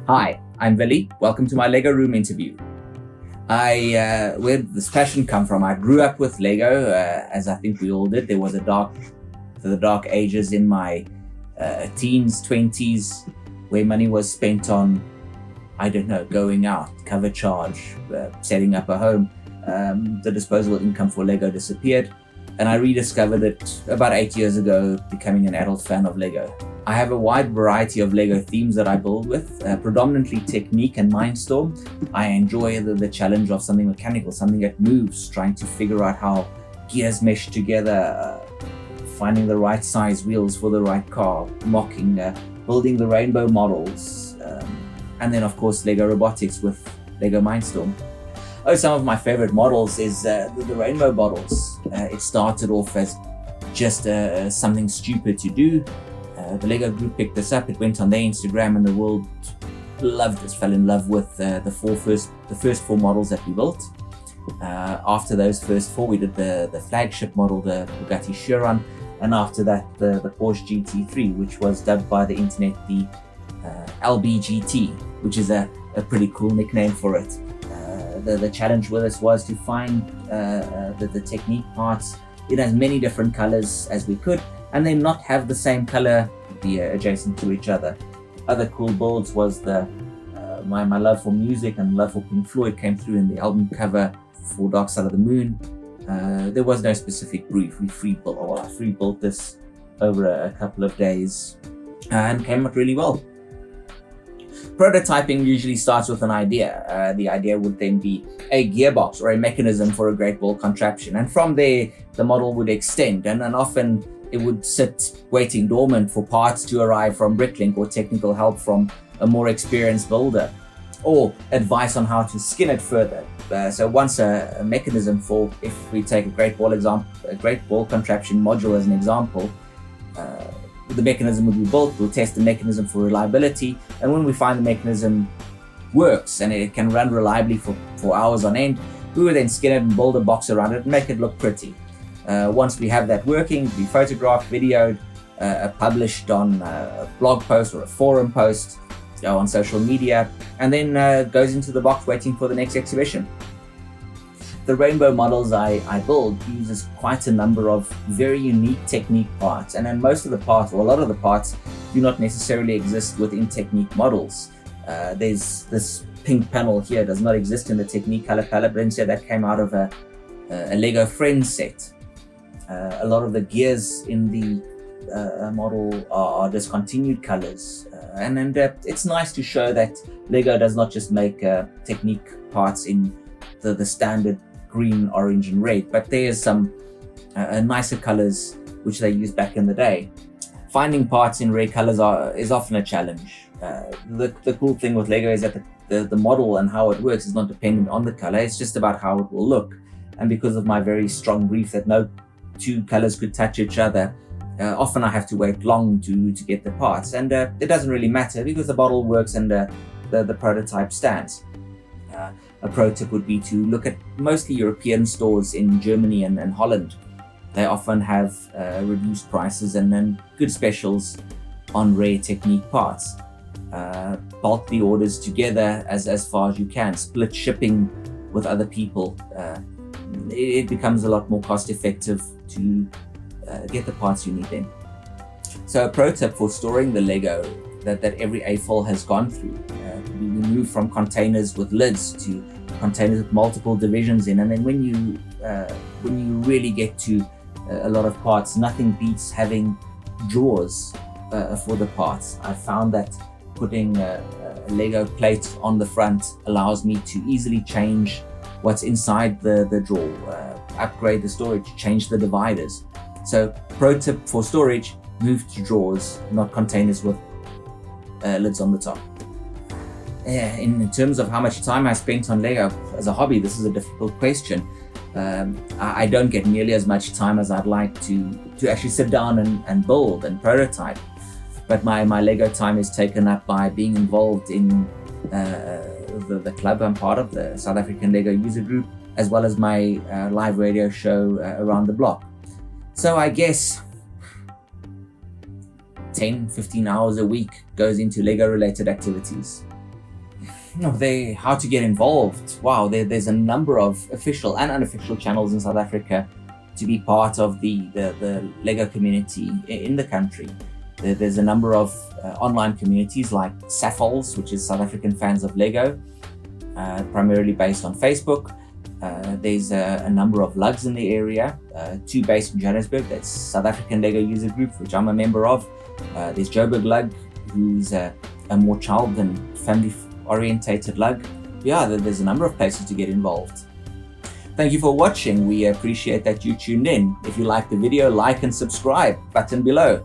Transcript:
Hi, I'm Willi. Welcome to my Lego room interview. Where did this passion come from? I grew up with Lego, as I think we all did. There was the dark ages in my teens, 20s, where money was spent on, going out, cover charge, setting up a home. The disposable income for Lego disappeared, and I rediscovered it about 8 years ago, becoming an adult fan of Lego. I have a wide variety of Lego themes that I build with, predominantly Technic and Mindstorm. I enjoy the challenge of something mechanical, something that moves, trying to figure out how gears mesh together, finding the right size wheels for the right car, building the rainbow models, and then of course Lego robotics with Lego Mindstorm. Some of my favorite models is the rainbow models. It started off as just something stupid to do. The Lego group picked this up, it went on their Instagram, and the world loved this, fell in love with the first four models that we built. After those first four, we did the flagship model, the Bugatti Chiron, and after that the Porsche GT3, which was dubbed by the internet the LBGT, which is a pretty cool nickname for it. The challenge with us was to find the Technic parts in as many different colors as we could, and then not have the same color be adjacent to each other. Other cool builds was my love for music and love for Pink Floyd came through in the album cover for Dark Side of the Moon. There was no specific brief. I free built this over a couple of days and came out really well. Prototyping usually starts with an idea. The idea would then be a gearbox or a mechanism for a great ball contraption, and from there the model would extend, and often it would sit waiting dormant for parts to arrive from Bricklink or technical help from a more experienced builder, or advice on how to skin it further. So once a mechanism for, if we take a great ball contraption module as an example, the mechanism would be built, we'll test the mechanism for reliability, and when we find the mechanism works and it can run reliably for hours on end, we would then skin it and build a box around it and make it look pretty. Once we have that working, we photographed, videoed, published on a blog post or a forum post, on social media, and then goes into the box waiting for the next exhibition. The rainbow models I build uses quite a number of very unique Technic parts, and then most of the parts, or a lot of the parts, do not necessarily exist within Technic models. There's this pink panel here, does not exist in the Technic color palette, but instead that came out of a Lego Friends set. A lot of the gears in the model are discontinued colors, and it's nice to show that Lego does not just make Technic parts in the standard green, orange and red, but there's some nicer colors which they used back in the day. Finding parts in rare colors is often a challenge. The cool thing with Lego is that the model and how it works is not dependent on the color, it's just about how it will look. And because of my very strong belief that no two colors could touch each other, often I have to wait long to get the parts, and it doesn't really matter because the model works and the prototype stands. A pro tip would be to look at mostly European stores in Germany and Holland. They often have reduced prices and then good specials on rare Technic parts. Bulk the orders together as far as you can, split shipping with other people. It becomes a lot more cost effective to get the parts you need then. So a pro tip for storing the Lego that every AFOL has gone through. We move from containers with lids to containers with multiple divisions in, and then when you really get to a lot of parts, nothing beats having drawers for the parts. I found that putting a Lego plate on the front allows me to easily change what's inside the drawer, upgrade the storage, change the dividers. So pro tip for storage, move to drawers, not containers with lids on the top. In terms of how much time I spent on Lego as a hobby, this is a difficult question. I don't get nearly as much time as I'd like to actually sit down and build and prototype. But my Lego time is taken up by being involved in the club I'm part of, the South African Lego user group, as well as my live radio show around the block. So I guess 10-15 hours a week goes into Lego related activities. how to get involved. Wow, there's a number of official and unofficial channels in South Africa to be part of the Lego community in the country. There's a number of online communities like SAFOLs, which is South African Fans of Lego, primarily based on Facebook. There's a number of lugs in the area, two based in Johannesburg. That's South African Lego User Group, which I'm a member of. There's Joburg Lug, who's a more child and family orientated lug. Yeah, there's a number of places to get involved. Thank you for watching. We appreciate that you tuned in. If you liked the video, like and subscribe, button below.